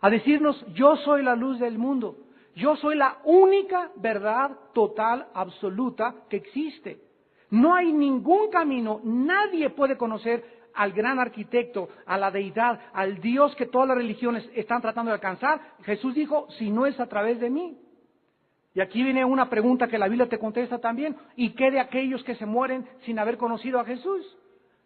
a decirnos, yo soy la luz del mundo. Yo soy la única verdad total, absoluta que existe. No hay ningún camino, nadie puede conocer al gran arquitecto, a la deidad, al Dios que todas las religiones están tratando de alcanzar. Jesús dijo, si no es a través de mí. Y aquí viene una pregunta que la Biblia te contesta también. ¿Y qué de aquellos que se mueren sin haber conocido a Jesús?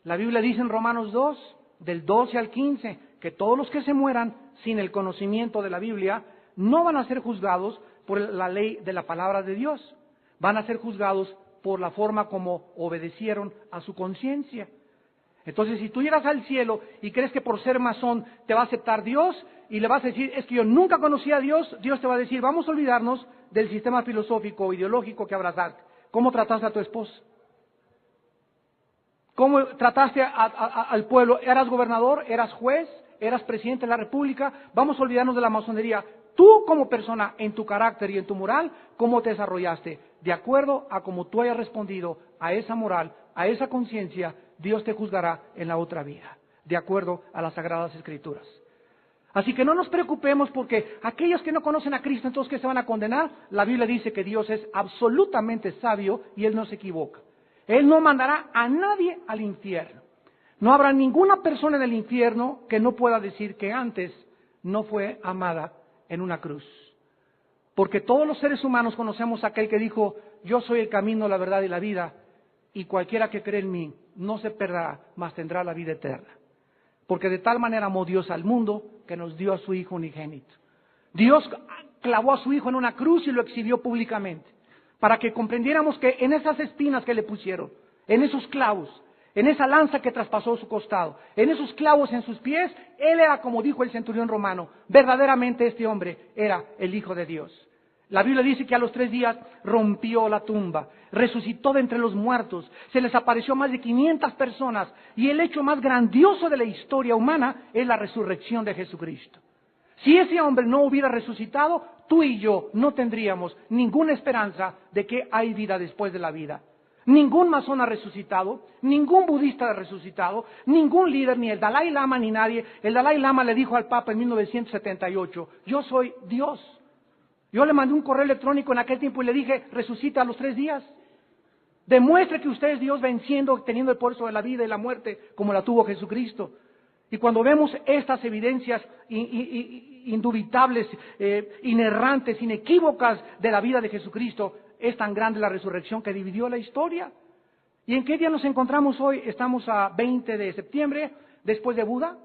La Biblia dice en Romanos 2, del 12 al 15, que todos los que se mueran sin el conocimiento de la Biblia no van a ser juzgados por la ley de la palabra de Dios. Van a ser juzgados por la forma como obedecieron a su conciencia. Entonces, si tú llegas al cielo y crees que por ser masón te va a aceptar Dios y le vas a decir, es que yo nunca conocí a Dios, Dios te va a decir, vamos a olvidarnos del sistema filosófico o ideológico que abrazaste. ¿Cómo trataste a tu esposa? ¿Cómo trataste al pueblo? ¿Eras gobernador? ¿Eras juez? ¿Eras presidente de la república? Vamos a olvidarnos de la masonería. Tú como persona, en tu carácter y en tu moral, ¿cómo te desarrollaste? De acuerdo a cómo tú hayas respondido a esa moral, a esa conciencia, Dios te juzgará en la otra vida, de acuerdo a las Sagradas Escrituras. Así que no nos preocupemos porque aquellos que no conocen a Cristo, entonces ¿qué se van a condenar? La Biblia dice que Dios es absolutamente sabio y Él no se equivoca. Él no mandará a nadie al infierno. No habrá ninguna persona en el infierno que no pueda decir que antes no fue amada en una cruz. Porque todos los seres humanos conocemos a aquel que dijo, yo soy el camino, la verdad y la vida, y cualquiera que cree en mí no se perderá, mas tendrá la vida eterna. Porque de tal manera amó Dios al mundo que nos dio a su Hijo unigénito. Dios clavó a su Hijo en una cruz y lo exhibió públicamente, para que comprendiéramos que en esas espinas que le pusieron, en esos clavos, en esa lanza que traspasó su costado, en esos clavos en sus pies, Él era, como dijo el centurión romano, verdaderamente este hombre era el Hijo de Dios. La Biblia dice que a los 3 días rompió la tumba, resucitó de entre los muertos, se les apareció a más de 500 personas y el hecho más grandioso de la historia humana es la resurrección de Jesucristo. Si ese hombre no hubiera resucitado, tú y yo no tendríamos ninguna esperanza de que hay vida después de la vida. Ningún masón ha resucitado, ningún budista ha resucitado, ningún líder, ni el Dalai Lama ni nadie. El Dalai Lama le dijo al Papa en 1978, yo soy Dios. Yo le mandé un correo electrónico en aquel tiempo y le dije, resucita a los 3 días. Demuestre que usted es Dios venciendo, teniendo el poder sobre la vida y la muerte, como la tuvo Jesucristo. Y cuando vemos estas evidencias indubitables, inerrantes, inequívocas de la vida de Jesucristo, es tan grande la resurrección que dividió la historia. ¿Y en qué día nos encontramos hoy? Estamos a 20 de septiembre, después de Buda,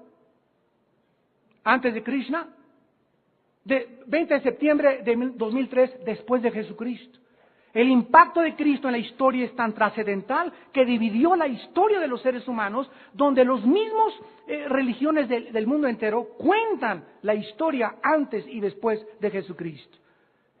antes de Krishna. 20 de septiembre de 2003, después de Jesucristo. El impacto de Cristo en la historia es tan trascendental que dividió la historia de los seres humanos, donde los mismos religiones del mundo entero cuentan la historia antes y después de Jesucristo.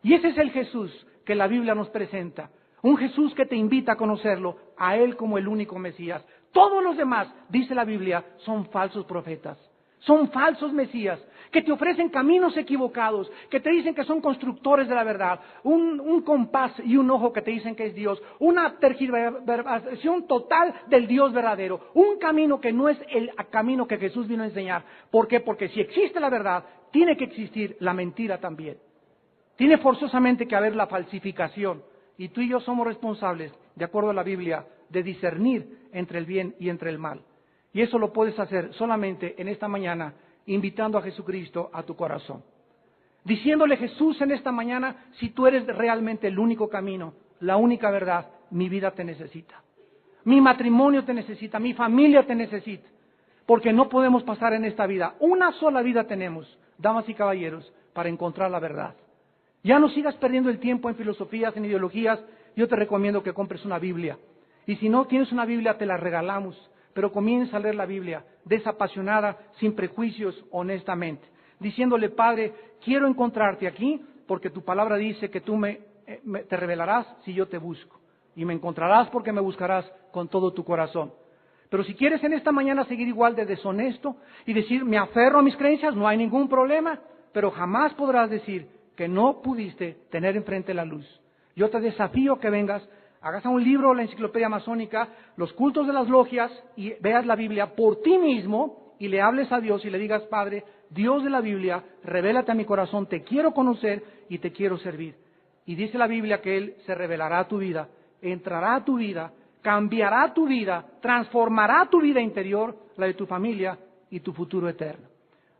Y ese es el Jesús que la Biblia nos presenta. Un Jesús que te invita a conocerlo, a Él como el único Mesías. Todos los demás, dice la Biblia, son falsos profetas. Son falsos mesías, que te ofrecen caminos equivocados, que te dicen que son constructores de la verdad, un compás y un ojo que te dicen que es Dios, una tergiversación total del Dios verdadero, un camino que no es el camino que Jesús vino a enseñar. ¿Por qué? Porque si existe la verdad, tiene que existir la mentira también. Tiene forzosamente que haber la falsificación. Y tú y yo somos responsables, de acuerdo a la Biblia, de discernir entre el bien y entre el mal. Y eso lo puedes hacer solamente en esta mañana, invitando a Jesucristo a tu corazón. Diciéndole, Jesús, en esta mañana, si tú eres realmente el único camino, la única verdad, mi vida te necesita. Mi matrimonio te necesita, mi familia te necesita. Porque no podemos pasar en esta vida. Una sola vida tenemos, damas y caballeros, para encontrar la verdad. Ya no sigas perdiendo el tiempo en filosofías, en ideologías. Yo te recomiendo que compres una Biblia. Y si no tienes una Biblia, te la regalamos. Pero comienza a leer la Biblia, desapasionada, sin prejuicios, honestamente. Diciéndole, Padre, quiero encontrarte aquí, porque tu palabra dice que tú te revelarás si yo te busco. Y me encontrarás porque me buscarás con todo tu corazón. Pero si quieres en esta mañana seguir igual de deshonesto y decir, me aferro a mis creencias, no hay ningún problema. Pero jamás podrás decir que no pudiste tener enfrente la luz. Yo te desafío que vengas, hagas un libro, la enciclopedia masónica, los cultos de las logias, y veas la Biblia por ti mismo, y le hables a Dios y le digas, Padre, Dios de la Biblia, revélate a mi corazón, te quiero conocer y te quiero servir. Y dice la Biblia que Él se revelará a tu vida, entrará a tu vida, cambiará tu vida, transformará tu vida interior, la de tu familia y tu futuro eterno.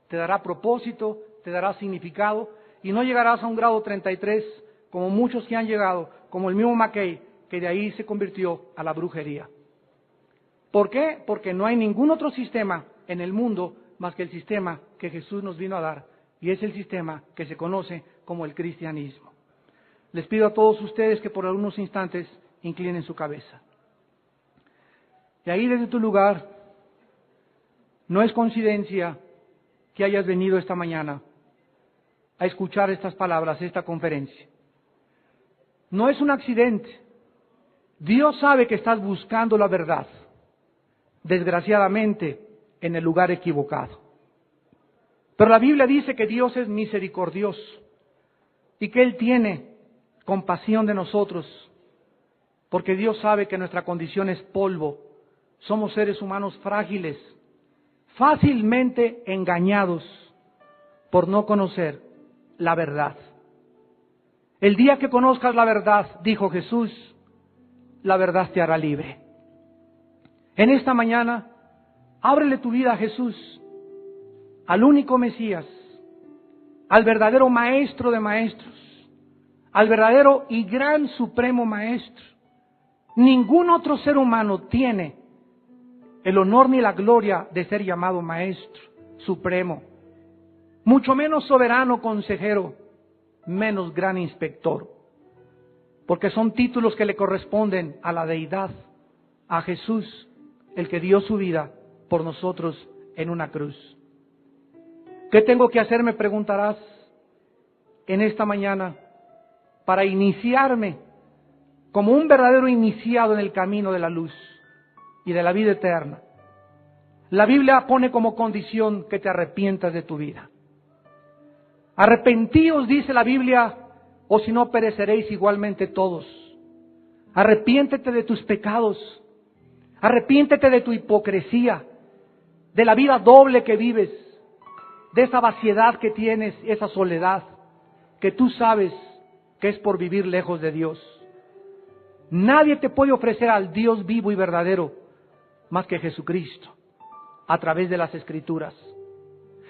Te dará propósito, te dará significado, y no llegarás a un grado 33 como muchos que han llegado, como el mismo Mackay, que de ahí se convirtió a la brujería. ¿Por qué? Porque no hay ningún otro sistema en el mundo más que el sistema que Jesús nos vino a dar, y es el sistema que se conoce como el cristianismo. Les pido a todos ustedes que por algunos instantes inclinen su cabeza. Y ahí desde tu lugar, no es coincidencia que hayas venido esta mañana a escuchar estas palabras, esta conferencia. No es un accidente. Dios sabe que estás buscando la verdad, desgraciadamente, en el lugar equivocado. Pero la Biblia dice que Dios es misericordioso y que Él tiene compasión de nosotros, porque Dios sabe que nuestra condición es polvo. Somos seres humanos frágiles, fácilmente engañados por no conocer la verdad. El día que conozcas la verdad, dijo Jesús, la verdad te hará libre. En esta mañana, ábrele tu vida a Jesús, al único Mesías, al verdadero Maestro de maestros, al verdadero y gran supremo Maestro. Ningún otro ser humano tiene el honor ni la gloria de ser llamado Maestro Supremo, mucho menos soberano consejero, menos gran inspector, porque son títulos que le corresponden a la deidad, a Jesús, el que dio su vida por nosotros en una cruz. ¿Qué tengo que hacer, me preguntarás, en esta mañana para iniciarme como un verdadero iniciado en el camino de la luz y de la vida eterna? La Biblia pone como condición que te arrepientas de tu vida. Arrepentíos, dice la Biblia, o si no pereceréis igualmente todos. Arrepiéntete de tus pecados. Arrepiéntete de tu hipocresía, de la vida doble que vives, de esa vaciedad que tienes, esa soledad, que tú sabes que es por vivir lejos de Dios. Nadie te puede ofrecer al Dios vivo y verdadero más que Jesucristo, a través de las Escrituras.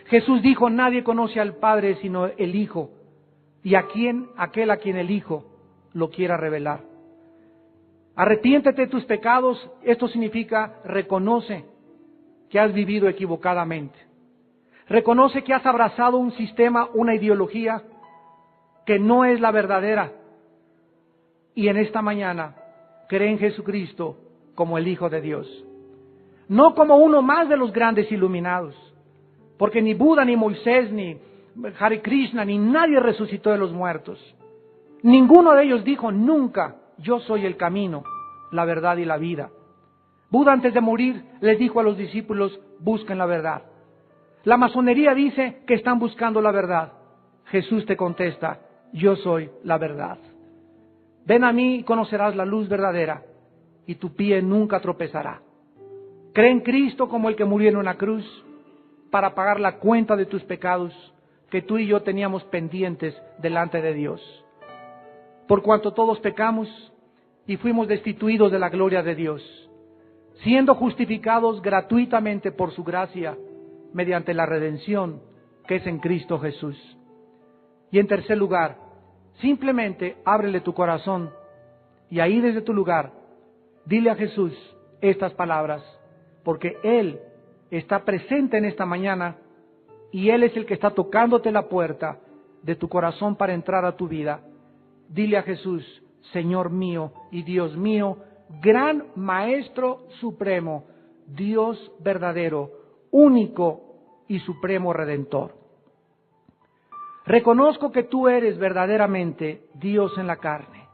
Jesús dijo, nadie conoce al Padre sino el Hijo, y aquel a quien el Hijo lo quiera revelar. Arrepiéntete de tus pecados. Esto significa reconoce que has vivido equivocadamente. Reconoce que has abrazado un sistema, una ideología que no es la verdadera. y en esta mañana cree en Jesucristo como el Hijo de Dios. No como uno más de los grandes iluminados, porque ni Buda, ni Moisés, ni Hare Krishna, ni nadie resucitó de los muertos. Ninguno de ellos dijo nunca: yo soy el camino, la verdad y la vida. Buda, antes de morir, les dijo a los discípulos: busquen la verdad. La masonería dice que están buscando la verdad. Jesús te contesta: yo soy la verdad. Ven a mí y conocerás la luz verdadera, y tu pie nunca tropezará. Cree en Cristo como el que murió en una cruz para pagar la cuenta de tus pecados que tú y yo teníamos pendientes delante de Dios. Por cuanto todos pecamos y fuimos destituidos de la gloria de Dios, siendo justificados gratuitamente por su gracia mediante la redención que es en Cristo Jesús. Y en tercer lugar, simplemente ábrele tu corazón y ahí desde tu lugar dile a Jesús estas palabras, porque Él está presente en esta mañana y Él es el que está tocándote la puerta de tu corazón para entrar a tu vida. Dile a Jesús: Señor mío y Dios mío, gran Maestro supremo, Dios verdadero, único y supremo Redentor. Reconozco que tú eres verdaderamente Dios en la carne,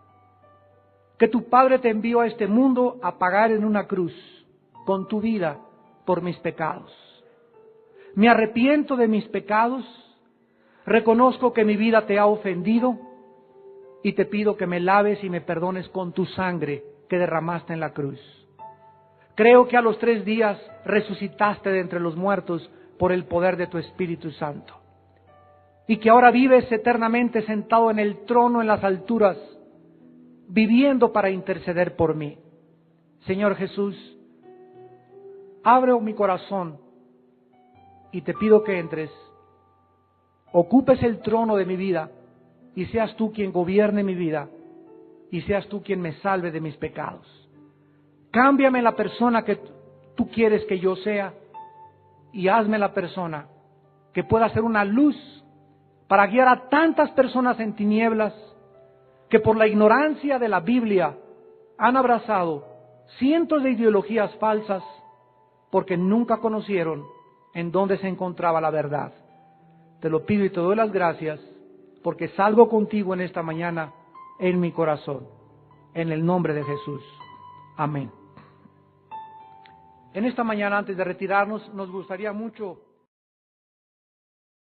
que tu Padre te envió a este mundo a pagar en una cruz con tu vida por mis pecados. Me arrepiento de mis pecados, reconozco que mi vida te ha ofendido y te pido que me laves y me perdones con tu sangre que derramaste en la cruz. Creo que a los 3 días resucitaste de entre los muertos por el poder de tu Espíritu Santo y que ahora vives eternamente sentado en el trono en las alturas, viviendo para interceder por mí. Señor Jesús, abre mi corazón y te pido que entres, ocupes el trono de mi vida y seas tú quien gobierne mi vida y seas tú quien me salve de mis pecados. Cámbiame la persona que tú quieres que yo sea y hazme la persona que pueda ser una luz para guiar a tantas personas en tinieblas que por la ignorancia de la Biblia han abrazado cientos de ideologías falsas porque nunca conocieron en dónde se encontraba la verdad. Te lo pido y te doy las gracias porque salgo contigo en esta mañana en mi corazón, en el nombre de Jesús. Amén. En esta mañana, antes de retirarnos, nos gustaría mucho